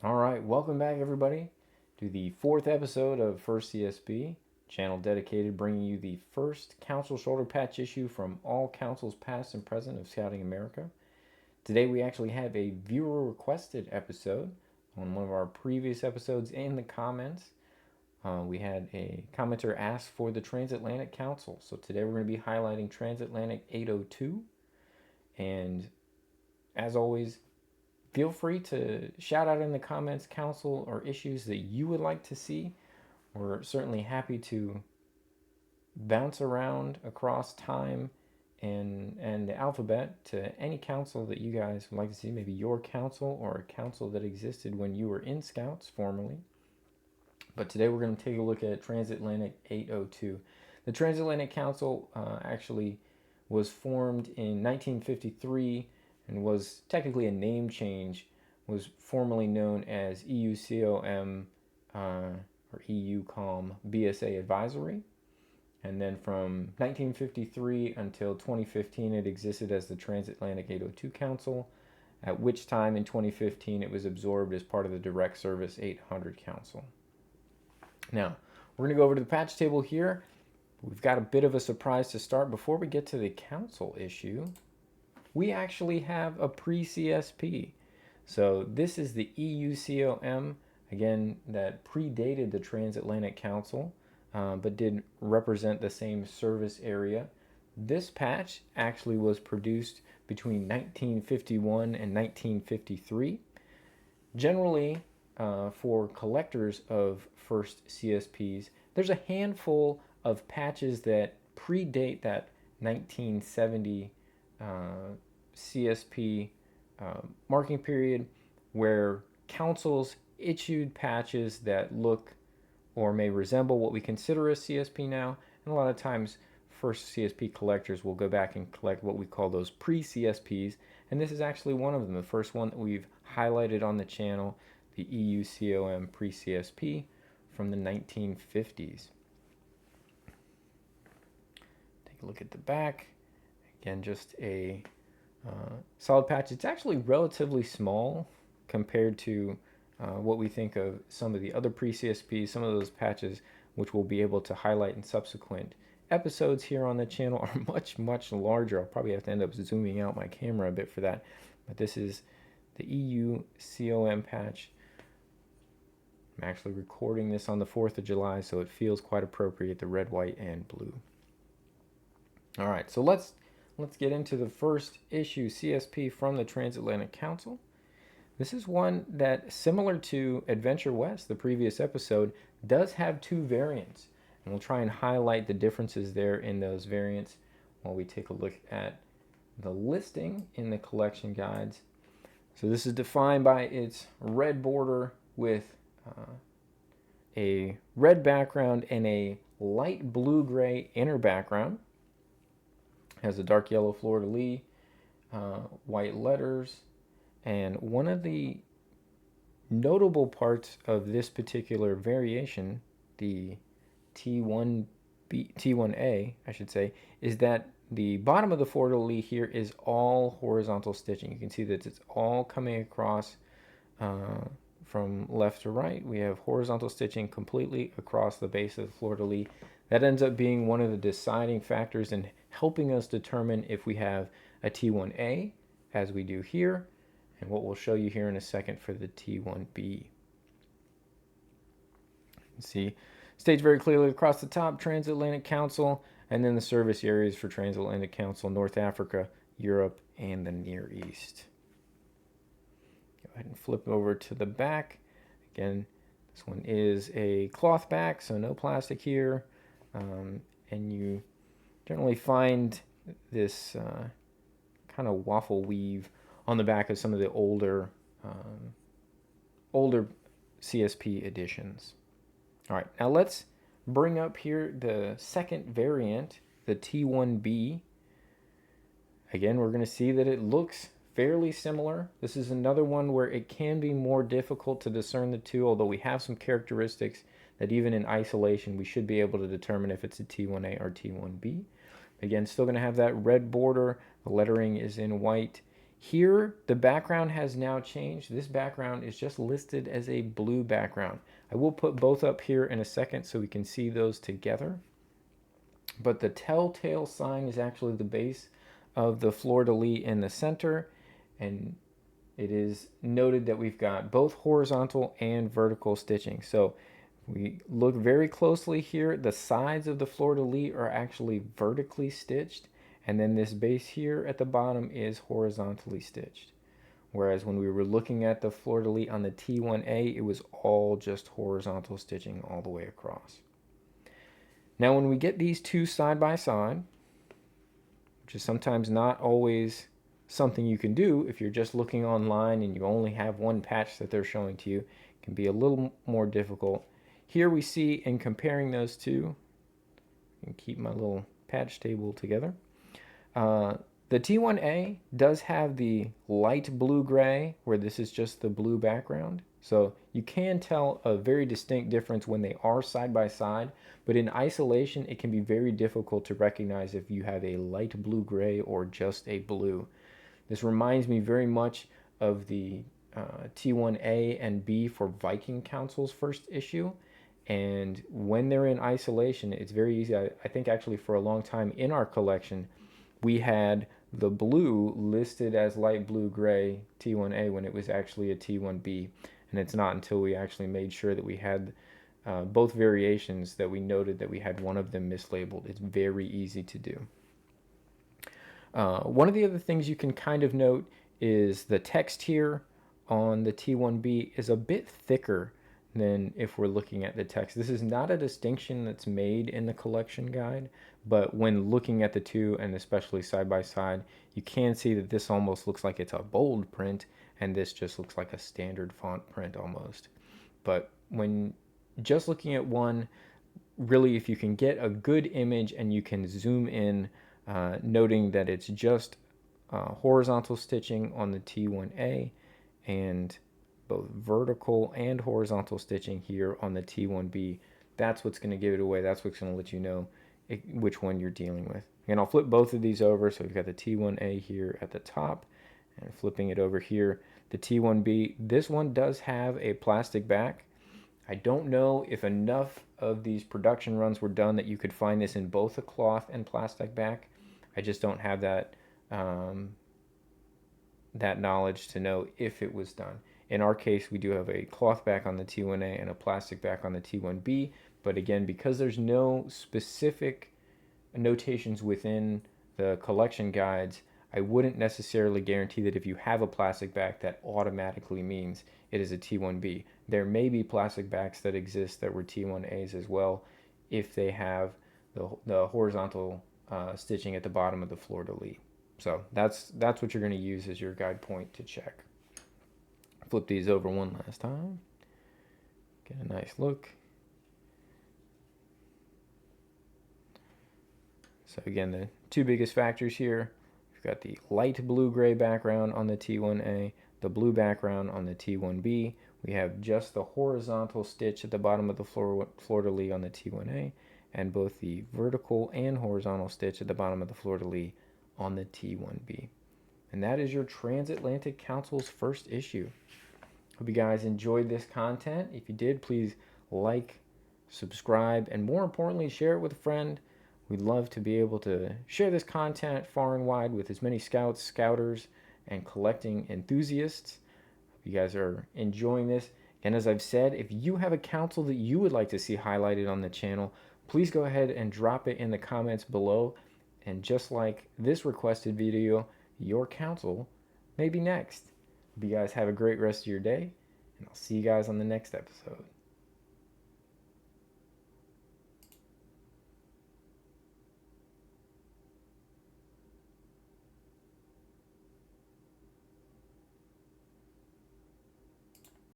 All right, welcome back, everybody, to the fourth episode of FirstCSP, channel dedicated bringing you the first council shoulder patch issue from all councils past and present of Scouting America. Today, we actually have a viewer requested episode on one of our previous episodes. In the comments, we had a commenter ask for the Transatlantic Council. So today, we're going to be highlighting Transatlantic 802. And as always, feel free to shout out in the comments council or issues that you would like to see. We're certainly happy to bounce around across time and the alphabet to any council that you guys would like to see, maybe your council or a council that existed when you were in Scouts formerly. But today we're going to take a look at Transatlantic 802. The Transatlantic Council actually was formed in 1953 and was technically a name change, was formerly known as EUCOM or EUCOM BSA Advisory. And then from 1953 until 2015, it existed as the Transatlantic 802 Council, at which time in 2015 it was absorbed as part of the Direct Service 800 Council. Now, we're going to go over to the patch table here. We've got a bit of a surprise to start. Before we get to the council issue, we actually have a pre-CSP. So this is the EUCOM, again, that predated the Transatlantic Council, but did represent the same service area. This patch actually was produced between 1951 and 1953. Generally, for collectors of first CSPs, there's a handful of patches that predate that 1970 CSP marking period, where councils issued patches that look or may resemble what we consider a CSP now. And a lot of times, first CSP collectors will go back and collect what we call those pre-CSPs. And this is actually one of them, the first one that we've highlighted on the channel, the EUCOM pre-CSP from the 1950s. Take a look at the back. Again, just a solid patch. It's actually relatively small compared to what we think of some of the other pre-CSPs. Some of those patches, which we'll be able to highlight in subsequent episodes here on the channel, are much, much larger. I'll probably have to end up zooming out my camera a bit for that. But this is the EUCOM patch. I'm actually recording this on the 4th of July, so it feels quite appropriate, the red, white, and blue. All right, so let's get into the first issue CSP from the Transatlantic Council. This is one that, similar to Adventure West, the previous episode, does have two variants. And we'll try and highlight the differences there in those variants while we take a look at the listing in the collection guides. So this is defined by its red border with a red background and a light blue-gray inner background. Has a dark yellow fleur-de-lis, white letters, and one of the notable parts of this particular variation, the T1A, I should say, is that the bottom of the fleur-de-lis here is all horizontal stitching. You can see that it's all coming across from left to right. We have horizontal stitching completely across the base of the fleur-de-lis. That ends up being one of the deciding factors in helping us determine if we have a T1A, as we do here, and what we'll show you here in a second for the T1B. You can see states very clearly across the top, Transatlantic Council, and then the service areas for Transatlantic Council, North Africa, Europe, and the Near East. Go ahead and flip over to the back. Again, this one is a cloth back, so no plastic here. And you generally find this kind of waffle weave on the back of some of the older CSP editions. All right, now let's bring up here the second variant, the T1B. Again, we're going to see that it looks fairly similar. This is another one where it can be more difficult to discern the two, although we have some characteristics that even in isolation we should be able to determine if it's a T1A or T1B. Again, still going to have that red border. The lettering is in white. Here, the background has now changed. This background is just listed as a blue background. I will put both up here in a second so we can see those together. But the telltale sign is actually the base of the fleur-de-lis in the center, and it is noted that we've got both horizontal and vertical stitching. So we look very closely here. The sides of the fleur-de-lis are actually vertically stitched, and then this base here at the bottom is horizontally stitched. Whereas when we were looking at the fleur-de-lis on the T1A, it was all just horizontal stitching all the way across. Now when we get these two side by side, which is sometimes not always something you can do if you're just looking online and you only have one patch that they're showing to you, it can be a little more difficult. Here we see in comparing those two, and keep my little patch table together. The T1A does have the light blue-gray, where this is just the blue background. So you can tell a very distinct difference when they are side by side, but in isolation, it can be very difficult to recognize if you have a light blue-gray or just a blue. This reminds me very much of the T1A and B for Viking Council's first issue. And when they're in isolation, it's very easy. I think actually for a long time in our collection, we had the blue listed as light blue-gray T1A when it was actually a T1B. And it's not until we actually made sure that we had both variations that we noted that we had one of them mislabeled. It's very easy to do. One of the other things you can kind of note is the text here on the T1B is a bit thicker than if we're looking at the text. This is not a distinction that's made in the collection guide, but when looking at the two, and especially side by side, you can see that this almost looks like it's a bold print, and this just looks like a standard font print almost. But when just looking at one, really if you can get a good image and you can zoom in, noting that it's just horizontal stitching on the T1A and both vertical and horizontal stitching here on the T1B. That's what's going to give it away. That's what's going to let you know which one you're dealing with. And I'll flip both of these over. So we've got the T1A here at the top and flipping it over here. The T1B, this one does have a plastic back. I don't know if enough of these production runs were done that you could find this in both a cloth and plastic back. I just don't have that that knowledge to know if it was done. In our case, we do have a cloth back on the T1A and a plastic back on the T1B. But again, because there's no specific notations within the collection guides, I wouldn't necessarily guarantee that if you have a plastic back, that automatically means it is a T1B. There may be plastic backs that exist that were T1As as well if they have the horizontal stitching at the bottom of the fleur-de-lis. So that's what you're going to use as your guide point to check. Flip these over one last time. Get a nice look. So again, the two biggest factors here, we've got the light blue-gray background on the T1A, the blue background on the T1B. We have just the horizontal stitch at the bottom of the fleur-de-lis on the T1A, and both the vertical and horizontal stitch at the bottom of the fleur-de-lis on the T1B. And that is your Transatlantic Council's first issue. Hope you guys enjoyed this content. If you did, please like, subscribe, and more importantly, share it with a friend. We'd love to be able to share this content far and wide with as many scouts, scouters, and collecting enthusiasts. Hope you guys are enjoying this. And as I've said, if you have a council that you would like to see highlighted on the channel, please go ahead and drop it in the comments below. And just like this requested video, your council may be next. Hope you guys have a great rest of your day, and I'll see you guys on the next episode.